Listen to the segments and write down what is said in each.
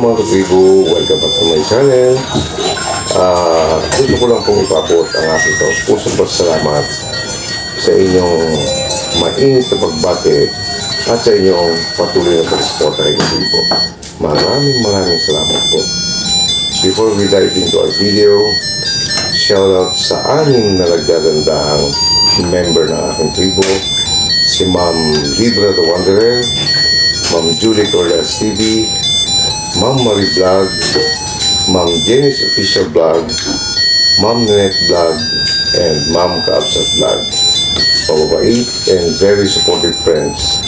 mga katribo, welcome back to my channel. Gusto ko lang pong ipapot ang aking pusong pasalamat sa inyong mainit na pagbate at sa inyong patuloy na pagsuporta kay katribo. Maraming salamat po. Before we dive into our video, shoutout sa anim na nagdagandahang member ng aking tribo, si Ma'am Libra the Wanderer, Ma'am Julie Torres TV, Ma'am Marie Vlog, Ma'am Jenny's Official Vlog, Ma'am Nanette Vlog, and Ma'am Kaapsat Vlog. Mababait and very supportive friends.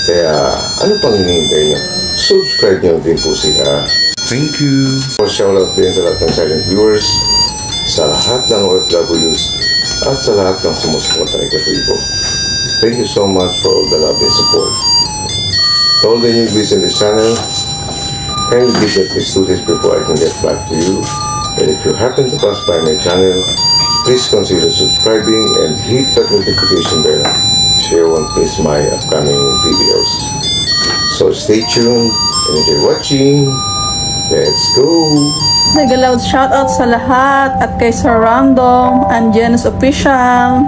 Kaya ano pang hinihintay nyo? Subscribe nyo din po sila. Thank you. For shoutout din sa lahat ng silent viewers, sa lahat ng OFWs, at sa lahat ng sumusuporta kay katribo. Thank you so much for all the love and support. To all the newbies in this channel, kindly give that please do this before I can get back to you. And if you happen to pass by my channel, please consider subscribing and hit that notification bell so you won't miss my upcoming videos. So stay tuned and enjoy watching. Let's go! Nag-loud shoutout sa lahat at kay Sir Random and Jen's Official.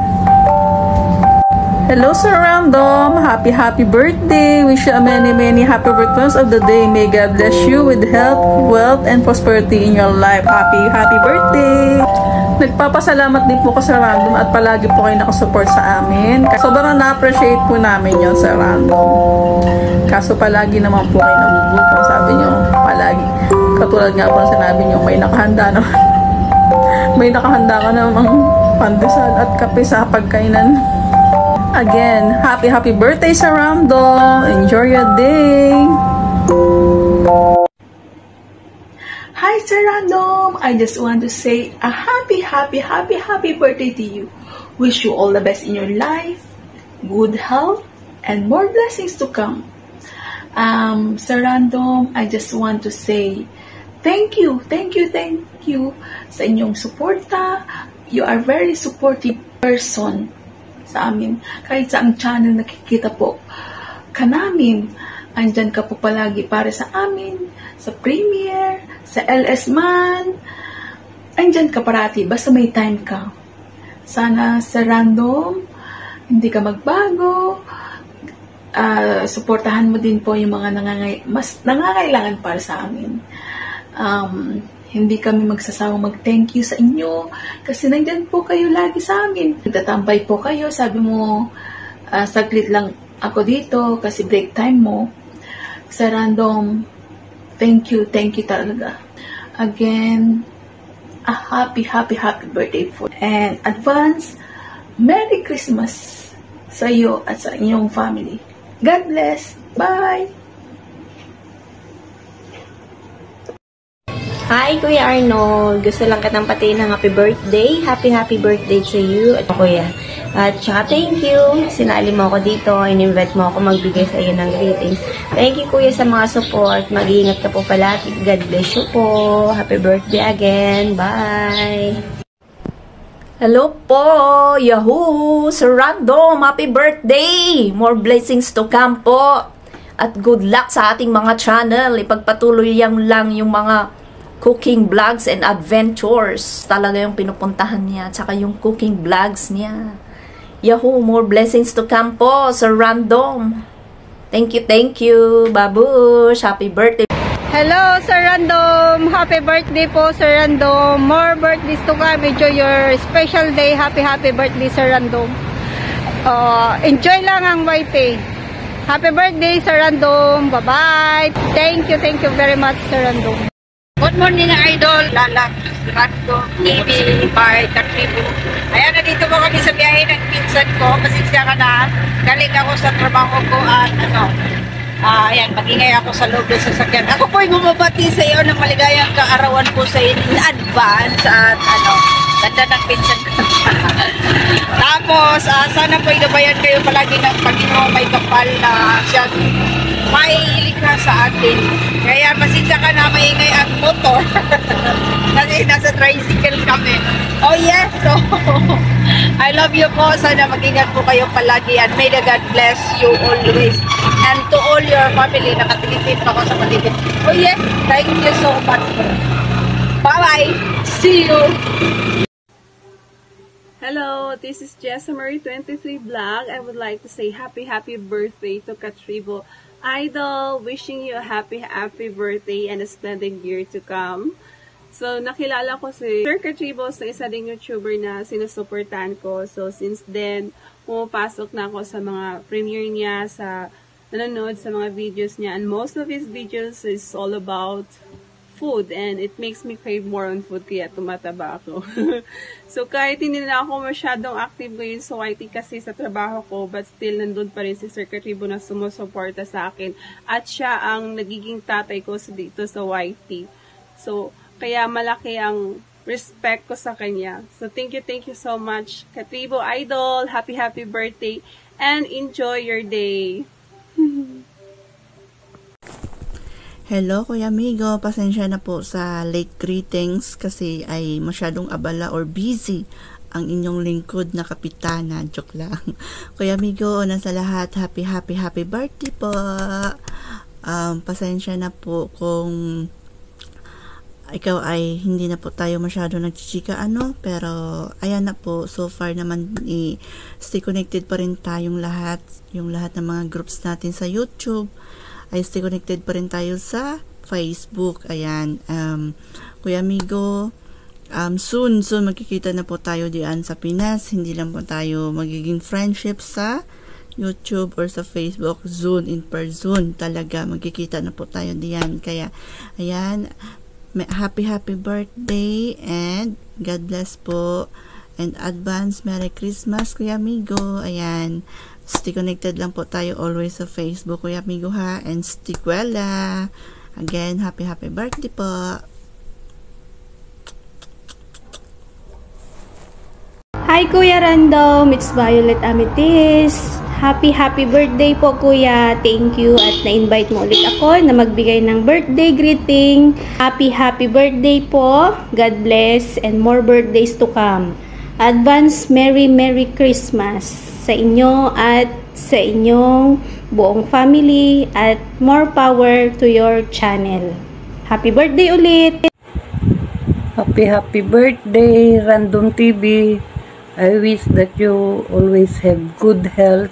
Hello Sir Random! Happy birthday! Wish you a many happy returns of the day. May God bless you with health, wealth, and prosperity in your life. Happy birthday! Nagpapasalamat din po ko Sir Random at palagi po kayo nakasupport sa amin. Sobrang na-appreciate po namin yon Sir Random. Kaso palagi naman po kayo nabubuto. Sabi nyo, palagi. Katulad nga po sinabi nyo, may nakahanda naman. May nakahanda ka namang pandesal at kape sa pagkainan. Again, happy birthday Sir Random. Enjoy your day. Hi Sir Random. I just want to say a happy birthday to you. Wish you all the best in your life, good health, and more blessings to come. Sir Random, I just want to say thank you sa inyong suporta. You are very supportive person sa amin. Kahit sa ang channel nakikita po ka namin, andyan ka po palagi para sa amin, sa premiere, sa LS Man, andyan ka parati, basta may time ka. Sana sa Random, hindi ka magbago, suportahan mo din po yung mga mas nangangailangan para sa amin. Hindi kami magsasawang mag-thank you sa inyo kasi nandyan po kayo lagi sa amin. Nagtatambay po kayo, sabi mo, saglit lang ako dito kasi break time mo. Sa Random, thank you talaga. Again, a happy birthday po. And advance, Merry Christmas sa iyo at sa inyong family. God bless. Bye! Hi, Kuya Arnold. Gusto lang kitang patiin ng happy birthday. Happy birthday to you, at Kuya. At saka thank you. Sinali mo ako dito. In-invite mo ako magbigay sa iyo ng greetings. Thank you, Kuya, sa mga support. Mag-iingat ka po palagi. God bless you po. Happy birthday again. Bye! Hello po! Yahoo! Sir Random, happy birthday! More blessings to come po. At good luck sa ating mga channel. Ipagpatuloy lang yung mga cooking vlogs and adventures. Talaga yung pinupuntahan niya. Tsaka yung cooking vlogs niya. Yahoo! More blessings to come po, Sir Random. Thank you. Babush! Happy birthday! Hello, Sir Random. Happy birthday po, Sir Random. More birthdays to come. Enjoy your special day. Happy birthday, Sir Random. Enjoy lang ang YT. Happy birthday, Sir Random. Bye-bye. Thank you very much, Sir Random. Good morning, idol. Lalak, Random TV by Katribo. Ayan, nandito po kami sa biyahe ng pinsan ko. Pasensya ka na. Galing ako sa trabaho ko at ayan, magingay ako sa loob ng sasakyan. Ako po ay bumabati sa iyo ng maligayang kaarawan po sa in advance at ganda ng pinsan ko. Tapos, sana po inabayan kayo palagi ng Panginoon may kapal na siya maiilikha sa atin. Kaya pasensya ka na maingay ang motor. Kasi nasa tricycle kami. Oh yes, so I love you po. Sana mag-ingat po kayo palagi and may the God bless you always. And to all your family, nakatilipid pa ako sa matipid. Oh yes, thank you so much. Bye-bye. See you. Hello, this is Jessa Marie 23 Vlog. I would like to say happy birthday to Katribo Idol. Wishing you a happy birthday and a splendid year to come. So, nakilala ko si Sir Katribo sa isa ding YouTuber na sinusuportahan ko. So, since then, pumapasok na ako sa mga premiere niya, sa nanonood sa mga videos niya. And most of his videos is all about food. And it makes me crave more on food, kaya tumataba ako. So, kahit hindi na ako masyadong active ngayon sa YT kasi sa trabaho ko, but still, nandun pa rin si Sir Katribo na sumusuporta sa akin. At siya ang nagiging tatay ko dito sa YT. So, kaya malaki ang respect ko sa kanya. So, thank you so much. Katribo Idol, happy birthday, and enjoy your day. Hello, Kuya Amigo. Pasensya na po sa late greetings kasi ay masyadong abala or busy ang inyong lingkod na kapitana. Joke lang. Kuya Amigo, una sa lahat, happy birthday po. Pasensya na po kung ikaw ay hindi na po tayo masyado nagchichika pero ayan na po, so far naman stay connected pa rin tayong lahat, yung lahat ng mga groups natin sa YouTube ay stay connected pa rin tayo sa Facebook. Ayan, Kuya Amigo, soon magkikita na po tayo diyan sa Pinas, hindi lang po tayo magiging friendship sa YouTube or sa Facebook, soon in person talaga magkikita na po tayo diyan. Kaya ayan, happy birthday and God bless po and advance Merry Christmas, Kuya Amigo. Ayan, stay connected lang po tayo always sa Facebook, Kuya Amigo, ha, and stick well. Again, happy birthday po. Hi Kuya Random, it's Violet Amethyst. Happy birthday po Kuya. Thank you at na-invite mo ulit ako na magbigay ng birthday greeting. Happy birthday po. God bless and more birthdays to come. Advance Merry Christmas sa inyo at sa inyong buong family at more power to your channel. Happy birthday ulit! Happy birthday Random TV. I wish that you always have good health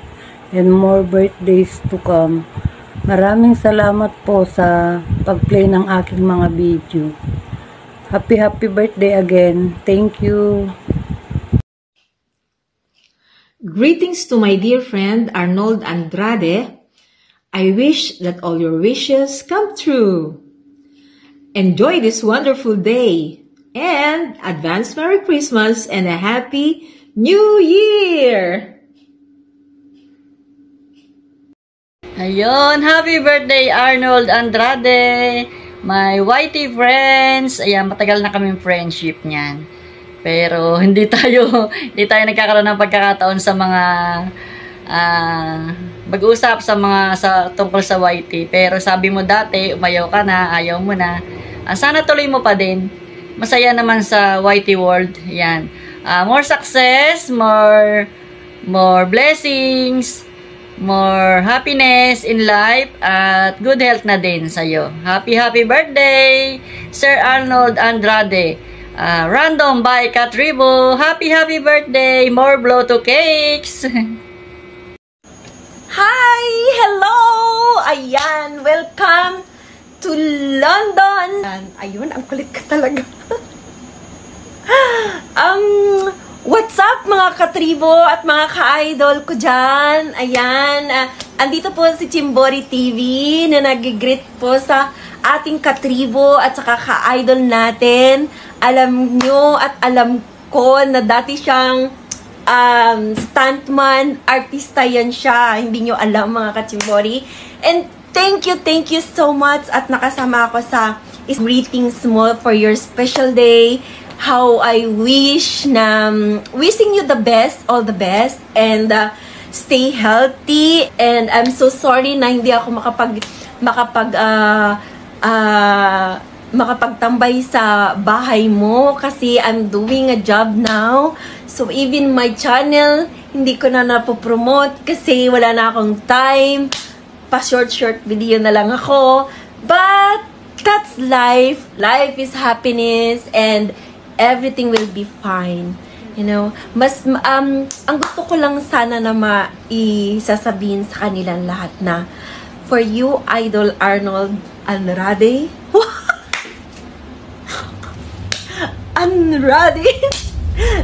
and more birthdays to come. Maraming salamat po sa pag-play ng aking mga video. Happy birthday again. Thank you. Greetings to my dear friend Arnold Andrade. I wish that all your wishes come true. Enjoy this wonderful day and advance Merry Christmas and a Happy New Year! Ayun, happy birthday Arnold Andrade, my YT friends. Ayan, matagal na kaming friendship niyan. Pero hindi tayo nagkakaroon ng pagkakataon sa mga mag-usap sa tungkol sa YT. Pero sabi mo dati, umayaw ka na, ayaw mo na. Sana tuloy mo pa din. Masaya naman sa YT world. Ayan. More success, more blessings, more happiness in life, at good health na din sa'yo. Happy birthday, Sir Arnold Andrade. Random by Katribo. Happy birthday. More blow to cakes. Hi! Hello! Ayan, welcome to London. Ayun, ang kulit ka talaga. What's up mga katribo at mga ka-idol ko dyan? Ayan, andito po si Chimbori TV na nag-greet po sa ating katribo at saka ka-idol natin. Alam nyo at alam ko na dati siyang stuntman, artista yan siya. Hindi nyo alam mga ka-Chimbori. And thank you so much at nakasama ako sa greetings mo for your special day. How I wish na wishing you the best, all the best, and stay healthy, and I'm so sorry na hindi ako makapagtambay sa bahay mo kasi I'm doing a job now. So even my channel, hindi ko na napopromote kasi wala na akong time. Pa-short video na lang ako. But that's life. Life is happiness and everything will be fine. You know, ang gusto ko lang sana na maisasabihin sa kanilang lahat na for you, Idol Arnold Andrade. Andrade?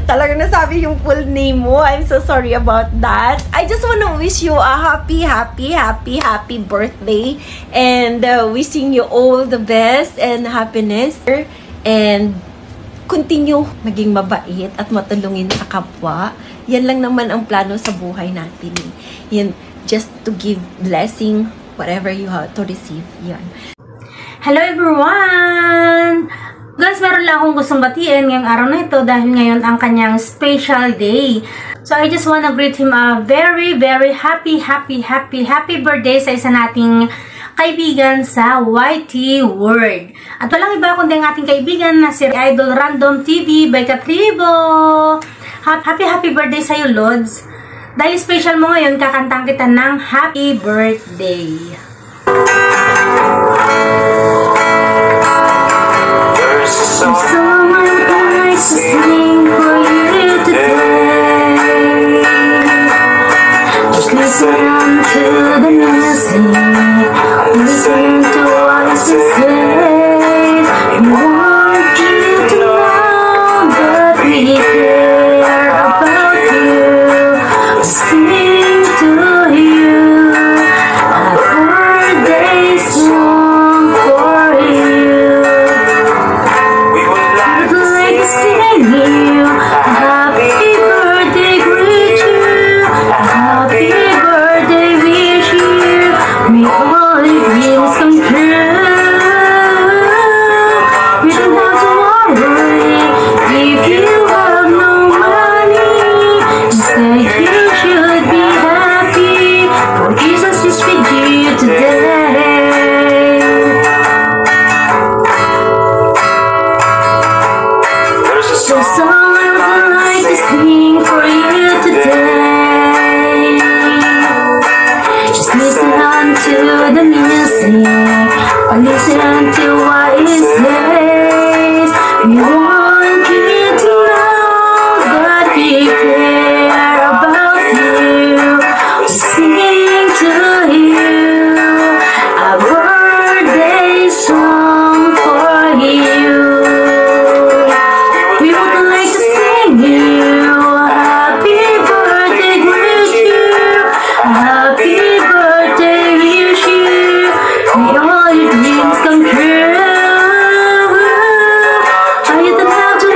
Talagang nasabi yung full name mo. I'm so sorry about that. I just want to wish you a happy birthday. And wishing you all the best and happiness. And continue maging mabait at matulungin sa kapwa. Yan lang naman ang plano sa buhay natin. Yan, just to give blessing whatever you have to receive. Yan. Hello everyone! Guys, meron lang akong gustong batiin ngayong araw na ito dahil ngayon ang kanyang special day. So I just wanna greet him a very happy birthday sa isa nating kaibigan sa YT World. At walang iba kundi ang ating kaibigan na si Idol Random TV by Katribo. Happy birthday sa'yo, Lods. Dahil special mo ngayon, kakantang kita ng happy birthday. There's someone I'd like to sing for you today. Just listen to the music. Listen to what it says. We want you to know that we care about you. We sing to you a birthday song for you. We would like to sing you a happy birthday, greet you a happy birthday, wish you. May all your dreams come true. We don't have to worry if you have no money. Instead you should be happy, for Jesus is with you today. There's a song I would like to sing for you today. Just listen to the music, or listen to what it says. We want you to know that we care about you. We sing to you a birthday song for you. We would like to sing you a happy birthday, greet you a happy birthday, wish you. May all your dreams come true. You don't have to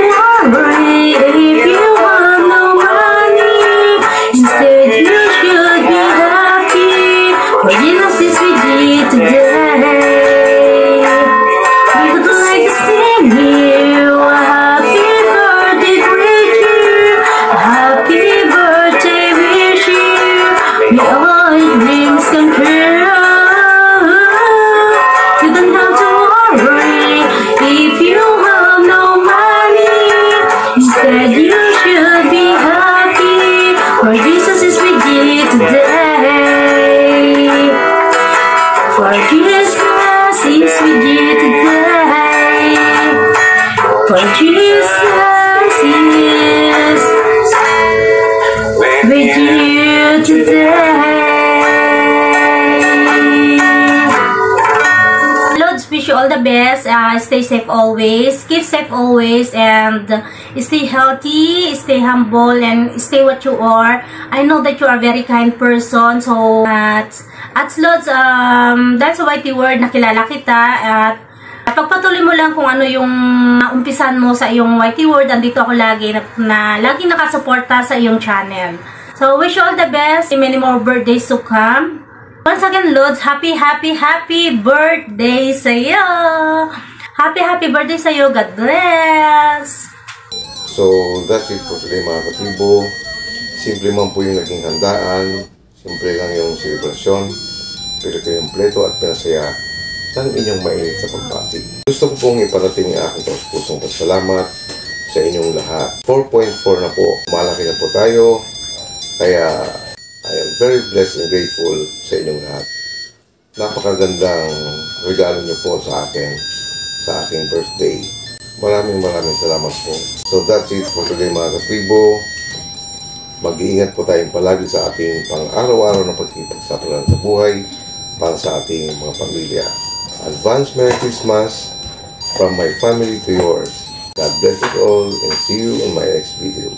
worry if you have no money. Instead you should be happy, for Jesus is with you today. We would like to sing you a happy birthday, greet you a happy birthday, wish you. May all your dreams come true. You don't have to worry if you have no money. Instead you should be happy, for Jesus is with you today. For Jesus is with you today. For Jesus is with you today. Lods, wish you all the best. Stay safe always. Keep safe always. And stay healthy, stay humble, and stay what you are. I know that you are a very kind person. So, at Lods, that's a YT World na kilala kita. At pagpatuloy mo lang kung ano yung umpisan mo sa iyong YT World. Andito ako lagi na lagi nakasuporta sa iyong channel. So, wish you all the best. Many more birthdays to come. Once again, Lods, happy birthday sa'yo! Happy birthday sa'yo. God bless! So, that's it for today mga katibo. Simple man po yung naging handaan, simple lang yung selebrasyon, pero kumpleto at pinasaya ng inyong mainit sa pagbati. Gusto ko pong iparating ang aking taus-pusong pasalamat sa inyong lahat. 4.4 na po, malaki na po tayo, kaya I am very blessed and grateful sa inyong lahat. Napakagandang regalo niyo po sa akin, sa aking birthday. Maraming salamat po. So that's it for today mga katribo. Mag-iingat po tayong palagi sa ating pang-araw-araw na pagkipagsapalaran sa buhay para sa ating mga pamilya. Advance Merry Christmas from my family to yours. God bless us all and see you in my next video.